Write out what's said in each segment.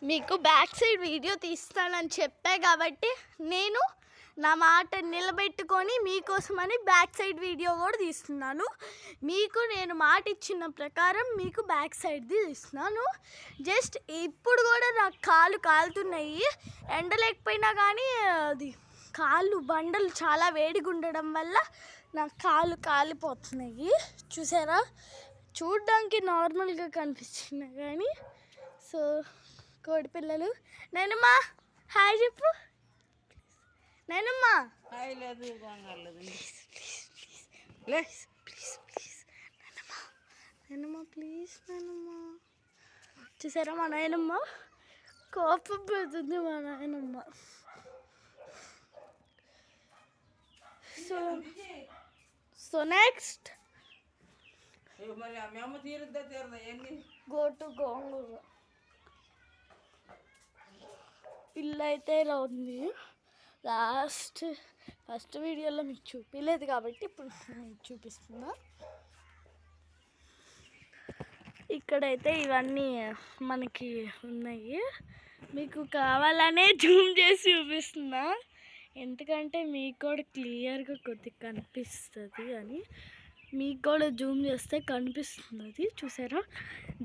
మీకు back side video తీస్తానని చెప్పా కాబట్టి నేను నా మాట నిలబెట్టుకొని మీకోసమని బ్యాక్ సైడ్ వీడియో కూడా తీస్తున్నాను. మీకు నేను మాట ఇచ్చిన ప్రకారం మీకు బ్యాక్ సైడ్ది తీస్తున్నాను. జస్ట్ ఇప్పుడు కూడా నాకు కాళ్ళు కాలుతున్నాయి. ఎండ లేకపోయినా కానీ అది కాళ్ళు బండలు చాలా వేడిగా ఉండడం వల్ల నాకు కాళ్ళు కాలిపోతున్నాయి. చూసారా, చూడ్డానికి నార్మల్గా కనిపిస్తున్నాయి కానీ. సో కోడి పిల్లలు. నేనమ్మా హాయ్ చెప్పు. నేనమ్మా హాయ్ లేదు నేనమ్మా ప్లీజ్ నేనమ్మా. చూసారా మా నాయనమ్మ కోపం పెడుతుంది మా నాయనమ్మ. సో నెక్స్ట్ గో టు గోంగూర. ఇల్లు అయితే ఇలా ఉంది. ఫస్ట్ వీడియోలో మీకు చూపించలేదు కాబట్టి ఇప్పుడు మీకు చూపిస్తున్నా. ఇక్కడైతే ఇవన్నీ మనకి ఉన్నాయి. మీకు కావాలనే జూమ్ చేసి చూపిస్తున్నా, ఎందుకంటే మీకు కూడా క్లియర్గా కొద్దిగా కనిపిస్తుంది అని. మీకు కూడా జూమ్ చేస్తే కనిపిస్తుంది. చూసారా,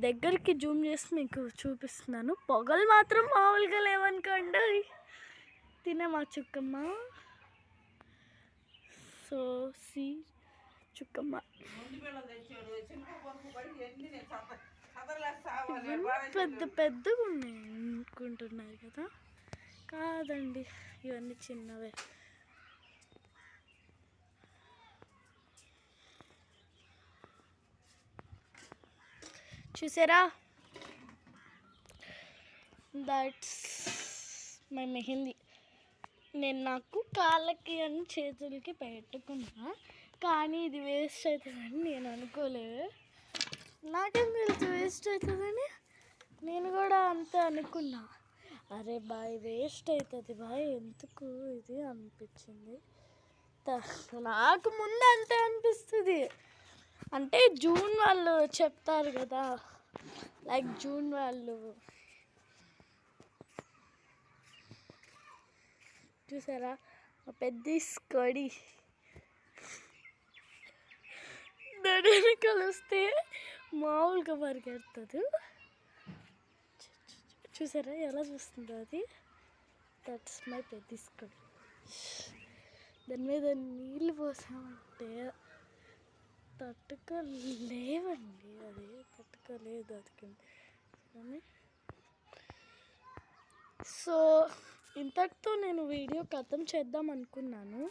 దగ్గరికి జూమ్ చేసి మీకు చూపిస్తున్నాను. పొగలు మాత్రం మామూలుగా లేవనుకోండి. తినే మా చుక్కమ్మ. సో సి చుక్కమ్మ పెద్ద పెద్దగా ఉన్నాయి అనుకుంటున్నారు కదా, కాదండి ఇవన్నీ చిన్నవే. చూసారా, దట్స్ మై మెహందీ. నేను నాకు కాళ్ళకి అని చేతులకి పెట్టుకున్నా, కానీ ఇది వేస్ట్ అవుతుందని నేను అనుకోలేదు. నాకేం తెలుసు వేస్ట్ అవుతుందని. నేను కూడా అంతే అనుకున్నా. అరే బాయ్ వేస్ట్ అవుతుంది బాయ్ ఎందుకు ఇది అనిపించింది. నాకు ముందు అంతే అనిపిస్తుంది. అంటే జూన్ వాళ్ళు చెప్తారు కదా, లైక్ జూన్ వాళ్ళు. చూసారా పెద్ద కొడి దాని కలిస్తే మామూలుగా పరిగెడుతుంది. చూసారా ఎలా చూస్తుందో అది. దట్స్ మై పెద్ద కొడి. దాని మీద నీళ్ళు పోసామంటే తట్టుకోలేవండి, అది తట్టుకోలేదు అది. సో ఇంతటితో నేను వీడియో ఖతం చేద్దాం అనుకున్నాను.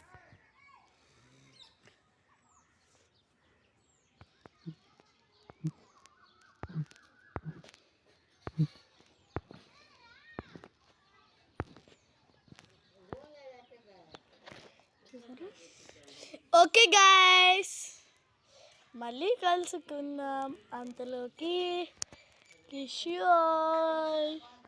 ఓకే గైస్, మళ్ళీ కలుసుకుందాం. అంతలోకి కిషోర్.